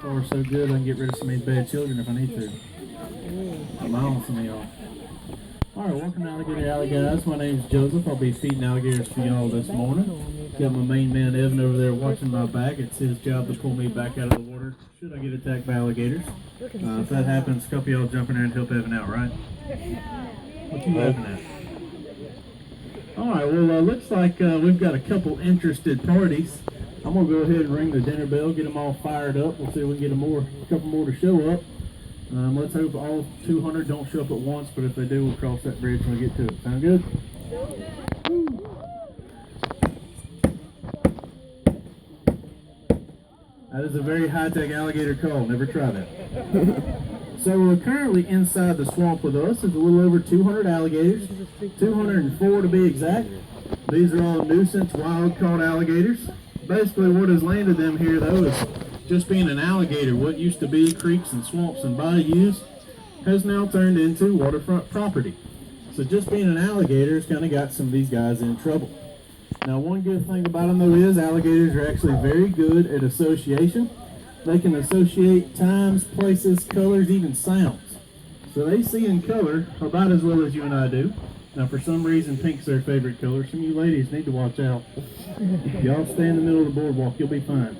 Far so good, I can get rid of some of these bad children if I need to. I'm on some of y'all. Alright, welcome to Alligator Alley, guys. My name's Joseph. I'll be feeding alligators for y'all this morning. Got my main man Evan over there watching my back. It's his job to pull me back out of the water should I get attacked by alligators. If that happens, a couple of y'all jump in there and help Evan out, right? What you laughing at? Alright, well, looks like we've got a couple interested parties. I'm going to go ahead and ring the dinner bell, get them all fired up. We'll see if we can get a couple more to show up. Let's hope all 200 don't show up at once, but if they do, we'll cross that bridge when we get to it. Sound good? That is a very high-tech alligator call. Never try that. So we're currently inside the swamp with us. There's a little over 200 alligators, 204 to be exact. These are all nuisance wild-caught alligators. Basically what has landed them here though is just being an alligator. What used to be creeks and swamps and bayous has now turned into waterfront property. So just being an alligator has kind of got some of these guys in trouble. Now one good thing about them though is alligators are actually very good at association. They can associate times, places, colors, even sounds. So they see in color about as well as you and I do. Now for some reason pink's their favorite color. Some of you ladies need to watch out. If y'all stay in the middle of the boardwalk, you'll be fine.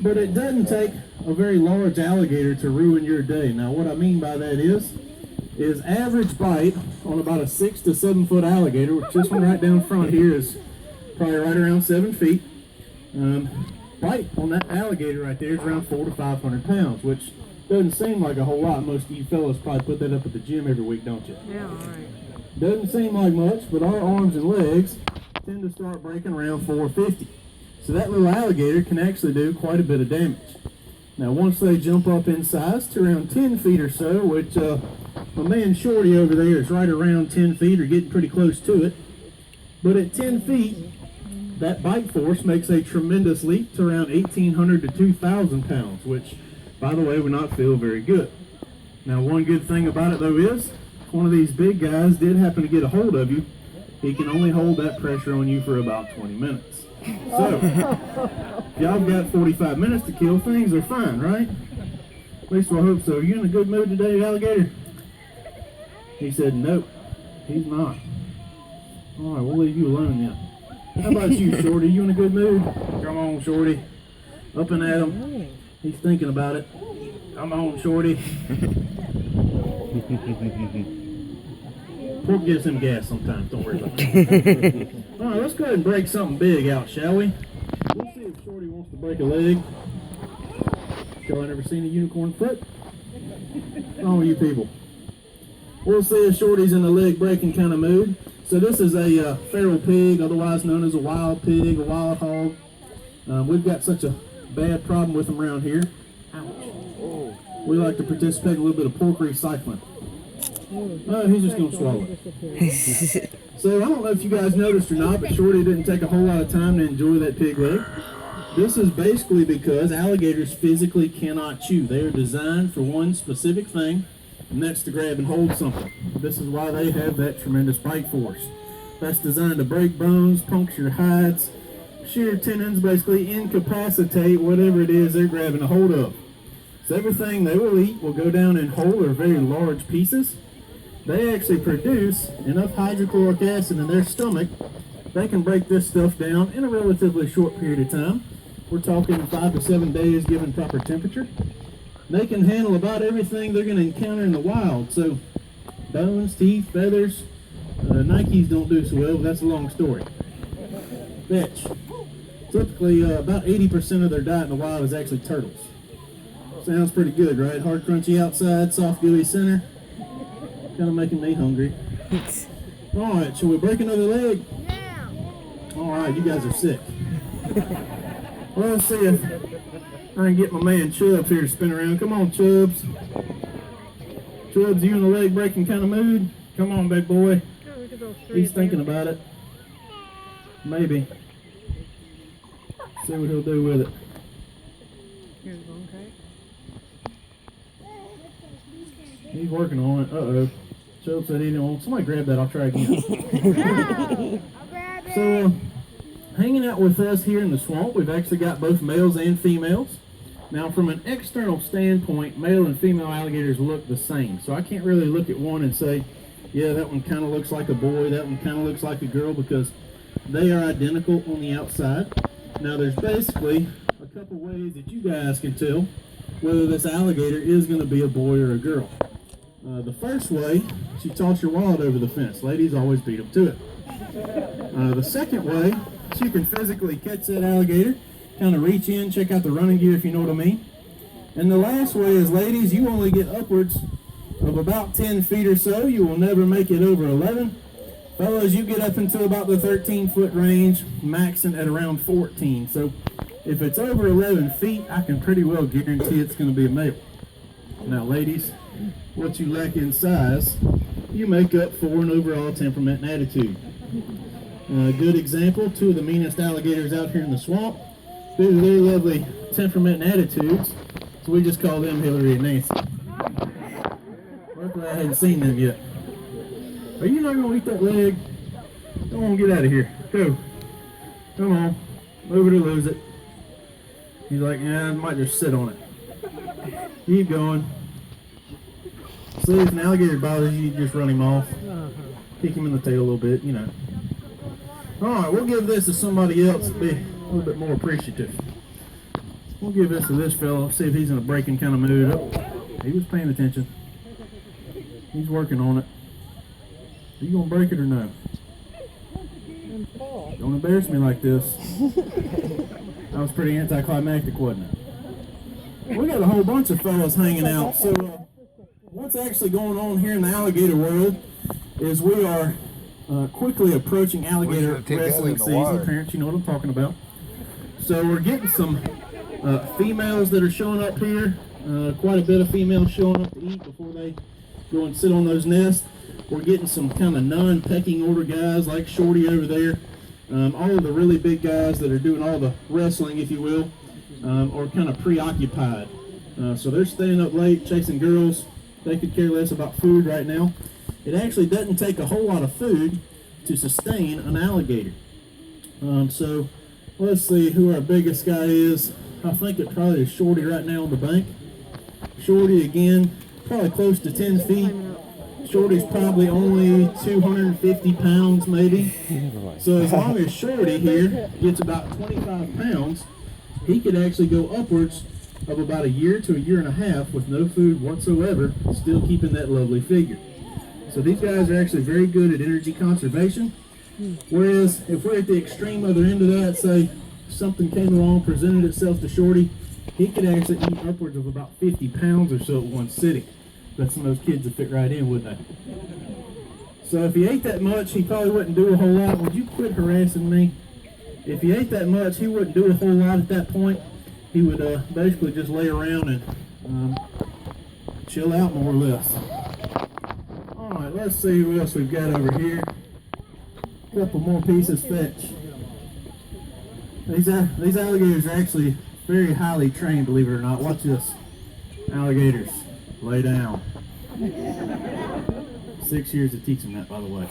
But it doesn't take a very large alligator to ruin your day. Now what I mean by that is average bite on about a 6 to 7 foot alligator, which this one right down front here is probably right around 7 feet. Bite on that alligator right there is around 400 to 500 pounds, which doesn't seem like a whole lot. Most of you fellas probably put that up at the gym every week, don't you? Yeah, all right. Doesn't seem like much, but our arms and legs tend to start breaking around 450. So that little alligator can actually do quite a bit of damage. Now once they jump up in size to around 10 feet or so, which my man Shorty over there is right around 10 feet or getting pretty close to it. But at 10 feet, that bite force makes a tremendous leap to around 1,800 to 2,000 pounds, which, by the way, would not feel very good. Now one good thing about it though is, if one of these big guys did happen to get a hold of you, he can only hold that pressure on you for about 20 minutes. So, if y'all got 45 minutes to kill, things are fine, right? At least I hope so. Are you in a good mood today, alligator? He said, nope, he's not. All right, we'll leave you alone then. How about you, Shorty? You in a good mood? Come on, Shorty. Up and at him. He's thinking about it. Come on, Shorty. Pork gives him gas sometimes. Don't worry about that. All right, let's go ahead and break something big out, shall we? We'll see if Shorty wants to break a leg. Y'all never seen a unicorn foot? Oh, you people. We'll see if Shorty's in a leg breaking kind of mood. So this is a feral pig, otherwise known as a wild pig, a wild hog. We've got such a bad problem with them around here. Ouch. We like to participate in a little bit of pork recycling. He's just going to swallow it. So I don't know if you guys noticed or not, but Shorty didn't take a whole lot of time to enjoy that pig leg. This is basically because alligators physically cannot chew. They are designed for one specific thing, and that's to grab and hold something. This is why they have that tremendous bite force. That's designed to break bones, puncture hides, shear tendons, basically incapacitate whatever it is they're grabbing a hold of. So everything they will eat will go down in whole or very large pieces. They actually produce enough hydrochloric acid in their stomach. They can break this stuff down in a relatively short period of time. We're talking 5 to 7 days given proper temperature. They can handle about everything they're going to encounter in the wild. So bones, teeth, feathers, Nikes don't do so well, but that's a long story. Fetch. Typically about 80% of their diet in the wild is actually turtles. Sounds pretty good, right? Hard crunchy outside, soft gooey center. Kind of making me hungry. Alright, shall we break another leg? Yeah. Alright, you guys are sick. Well, let's see if I can get my man Chubbs here to spin around. Come on, Chubbs. Chubbs, you in a leg breaking kind of mood? Come on, big boy. He's thinking about it. Maybe. See what he'll do with it. Here's one, okay? He's working on it. Uh-oh. Chubbs said he didn't want. Somebody grab that. I'll try again. I'll grab it. So, hanging out with us here in the swamp, we've actually got both males and females. Now, from an external standpoint, male and female alligators look the same. So I can't really look at one and say, yeah, that one kind of looks like a boy, that one kind of looks like a girl, because they are identical on the outside. Now, there's basically a couple ways that you guys can tell whether this alligator is going to be a boy or a girl. The first way, you toss your wallet over the fence. Ladies always beat them to it. The second way, you can physically catch that alligator, kind of reach in, check out the running gear if you know what I mean. And the last way is, ladies, you only get upwards of about 10 feet or so. You will never make it over 11. Fellas, you get up into about the 13-foot range, maxing at around 14. So if it's over 11 feet, I can pretty well guarantee it's going to be a male. Now, ladies, what you lack in size, you make up for in overall temperament and attitude. A good example, two of the meanest alligators out here in the swamp, due to their lovely temperament and attitudes, so we just call them Hillary and Nancy. Luckily I hadn't seen them yet. Are you not going to eat that leg? Come on, get out of here. Go. Come on. Move it or lose it. He's like, yeah, I might just sit on it. Keep going. See, if an alligator bothers you, just run him off. Kick him in the tail a little bit, you know. Alright, we'll give this to somebody else to be a little bit more appreciative. We'll give this to this fellow, see if he's in a breaking kind of mood. Oh, he was paying attention. He's working on it. Are you going to break it or no? Don't embarrass me like this. That was pretty anticlimactic, wasn't it? We got a whole bunch of fellows hanging out. So what's actually going on here in the alligator world is we are quickly approaching alligator wrestling season. Parents, you know what I'm talking about. So we're getting some females that are showing up here. Quite a bit of females showing up to eat before they go and sit on those nests. We're getting some kind of non-pecking order guys like Shorty over there. All of the really big guys that are doing all the wrestling, if you will, are kind of preoccupied. So they're staying up late chasing girls. They could care less about food right now. It actually doesn't take a whole lot of food to sustain an alligator. So let's see who our biggest guy is. I think it probably is Shorty right now on the bank. Shorty again, probably close to 10 feet. Shorty's probably only 250 pounds maybe. So as long as Shorty here gets about 25 pounds, he could actually go upwards of about a year to a year and a half with no food whatsoever, still keeping that lovely figure. So these guys are actually very good at energy conservation. Whereas if we're at the extreme other end of that, say something came along, presented itself to Shorty, he could actually eat upwards of about 50 pounds or so at one sitting. Bet some of those kids would fit right in, wouldn't they? So if he ate that much, he probably wouldn't do a whole lot. Would you quit harassing me? If he ate that much, he wouldn't do a whole lot at that point. He would basically just lay around and chill out more or less. Alright, let's see what else we've got over here. A couple more pieces fetch. These alligators are actually very highly trained, believe it or not. Watch this. Alligators, lay down. 6 years to teach them that, by the way.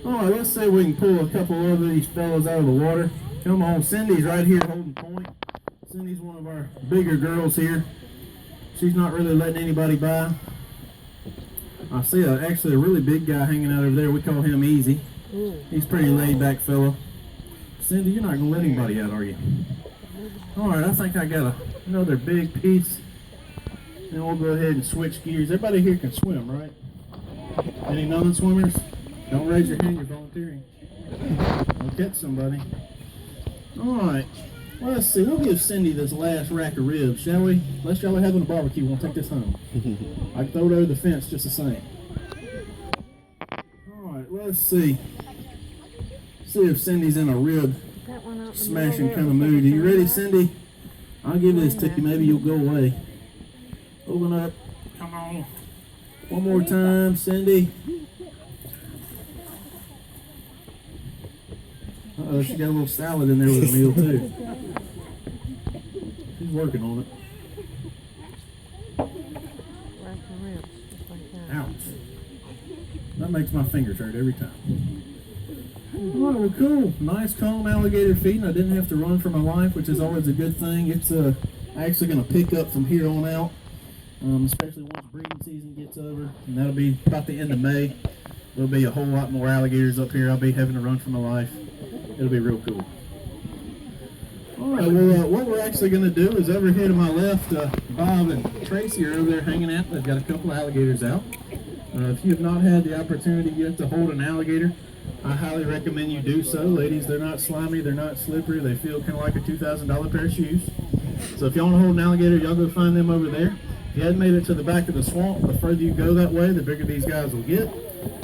Alright, let's see if we can pull a couple of these fellows out of the water. Come on, Cindy's right here holding point. Cindy's one of our bigger girls here. She's not really letting anybody by. I see actually a really big guy hanging out over there. We call him Easy. He's a pretty laid back fellow. Cindy, you're not going to let anybody out, are you? Alright, I think I got another big piece. And we'll go ahead and switch gears. Everybody here can swim, right? Any non-swimmers? Don't raise your hand, you're volunteering. I'll catch somebody. Alright, well, let's see. We'll give Cindy this last rack of ribs, shall we? Unless y'all are having a barbecue, we'll take this home. I can throw it over the fence just the same. Alright, let's see. See if Cindy's in a rib smashing kind of mood. Are you ready, Cindy? I'll give this to you. Maybe you'll go away. Open up. Come on. One more time, Cindy. Uh-oh, she got a little salad in there with a meal, too. She's working on it. Ouch. That makes my fingers hurt every time. Oh, well, cool. Nice, calm alligator feeding. I didn't have to run for my life, which is always a good thing. It's actually going to pick up from here on out, especially once breeding season gets over, and that'll be about the end of May. There'll be a whole lot more alligators up here. I'll be having to run for my life. It'll be real cool. All right, well, what we're actually going to do is over here to my left, Bob and Tracy are over there hanging out. They've got a couple of alligators out. If you have not had the opportunity yet to hold an alligator, I highly recommend you do so. Ladies, they're not slimy, they're not slippery, they feel kind of like a $2,000 pair of shoes. So if y'all want to hold an alligator, y'all go find them over there. If you hadn't made it to the back of the swamp, the further you go that way, the bigger these guys will get.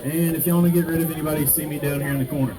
And if y'all want to get rid of anybody, see me down here in the corner.